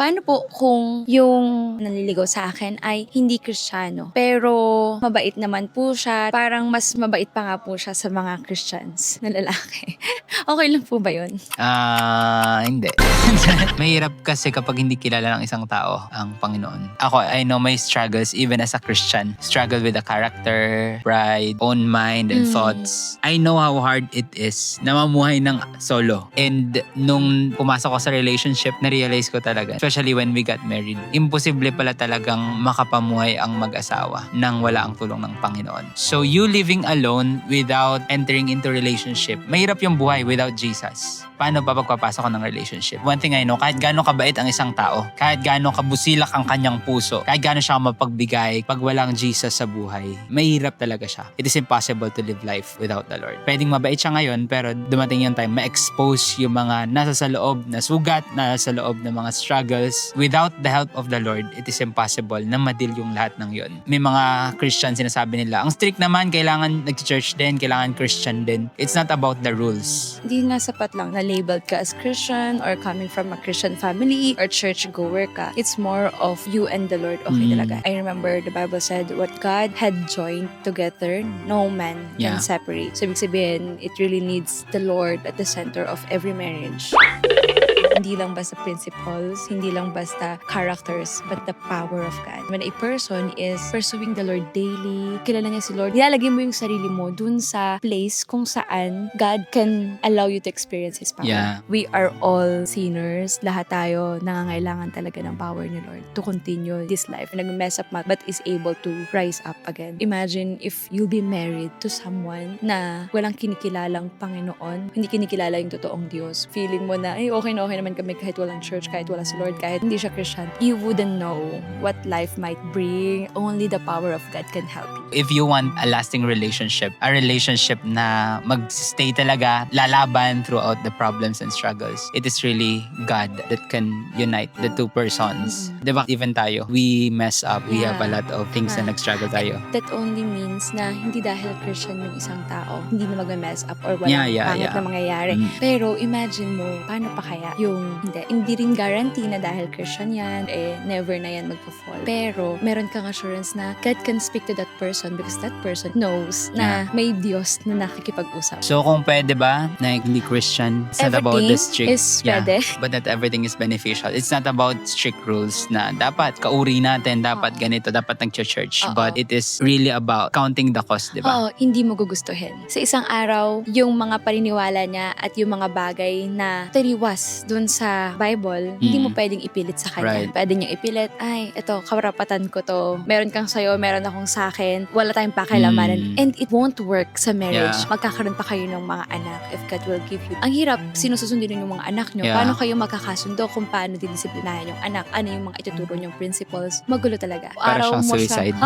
Paano po kung yung nanliligaw sa akin ay hindi Kristiyano, pero mabait naman po siya, parang mas mabait pa nga po siya sa mga Christians na lalaki. Okay lang po ba yun? Hindi. Mahirap kasi kapag hindi kilala ng isang tao ang Panginoon. Ako, I know my struggles even as a Christian. Struggle with the character, pride, own mind, and thoughts. I know how hard it is na mamuhay ng solo. And nung pumasok ko sa relationship, na-realize ko talaga, especially when we got married, imposible pala talagang makapamuhay ang mag-asawa nang wala ang tulong ng Panginoon. So you living alone without entering into relationship, mahirap yung buhay without Jesus. Paano pa pagpapasok ko ng relationship? One thing I know, kahit gaano kabait ang isang tao, kahit gaano kabusilak ang kanyang puso, kahit gaano siya mapagbigay, pag walang Jesus sa buhay, mahirap talaga siya. It is impossible to live life without the Lord. Pwedeng mabait siya ngayon, pero dumating yung time, ma-expose yung mga nasa sa loob na sugat, nasa sa loob ng mga struggles. Without the help of the Lord, it is impossible na madil yung lahat ng yun. May mga Christian sinasabi nila, ang strict naman, kailangan nag-church din, kailangan Christian din. It's not about the rules. Hindi nga sapat lang na labeled ka as Christian or coming from a Christian family or church-goer ka. It's more of you and the Lord. Okay talaga. I remember the Bible said, what God had joined together, no man can separate. So, ibig sabihin, it really needs the Lord at the center of every marriage. Hindi lang basta principles, hindi lang basta characters, but the power of God. When a person is pursuing the Lord daily, kilala niya si Lord, nilalagay mo yung sarili mo dun sa place kung saan God can allow you to experience His power. Yeah. We are all sinners. Lahat tayo nangangailangan talaga ng power ni Lord to continue this life. Nag-mess up but is able to rise up again. Imagine if you'll be married to someone na walang kinikilalang Panginoon, hindi kinikilala yung totoong Diyos. Feeling mo na, ay okay na naman kami kahit walang church, kahit wala si Lord, kahit hindi siya Christian. You wouldn't know what life might bring. Only the power of God can help you. If you want a lasting relationship, a relationship na mag-stay talaga, lalaban throughout the problems and struggles, it is really God that can unite the two persons. Diba? Even tayo, we mess up. We have a lot of things na nag-struggle tayo. That only means na hindi dahil Christian yung isang tao, hindi na mag-mess up or walang pangit na mangyayari. Pero imagine mo, paano pa kaya yung hindi rin guarantee na dahil Christian yan, never na yan magpa-fall. Pero meron kang assurance na God can speak to that person because that person knows na may Diyos na nakikipag-usap. So kung pwede ba na hindi Christian, it's not about the strict. Is pwede. But not everything is beneficial. It's not about strict rules na dapat kauri natin, dapat ganito, dapat nag-church. But it is really about counting the cost, di ba? Oo, hindi mo gugustuhin. Sa isang araw, yung mga paniniwala niya at yung mga bagay na taliwas dun sa Bible, hindi mo pwedeng ipilit sa kanya. Right. Pwede niyang ipilit, ay, ito, karapatan ko to. Meron kang sayo, meron akong sakin. Wala tayong pakialamanan. And it won't work sa marriage. Yeah. Magkakaroon pa kayo ng mga anak if God will give you. Ang hirap, sinususundin yung mga anak nyo. Yeah. Paano kayo magkakasundo kung paano didisiplinahin yung anak? Ano yung mga ituturo nyong principles? Magulo talaga. Para siyang suicide.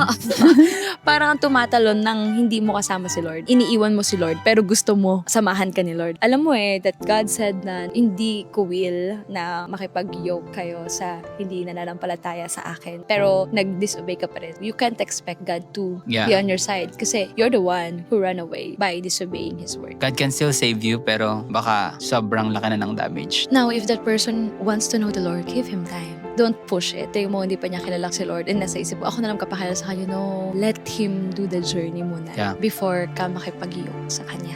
Parang tumatalon ng hindi mo kasama si Lord. Iniiwan mo si Lord, pero gusto mo samahan ka ni Lord. Alam mo that God said na hindi ko will na makipag-yoke kayo sa hindi nananampalataya sa akin. Pero nag-disobey ka pa rin. You can't expect God to be on your side kasi you're the one who ran away by disobeying His word. God can still save you, pero baka sobrang laki na ng damage. Now, if that person wants to know the Lord, give him time. Don't push it. Tingin mo, hindi pa niya kilala si Lord. And nasa isip mo, ako na lang kapakilala sa kanya. No, let Him do the journey muna before ka makipag-iyok sa kanya.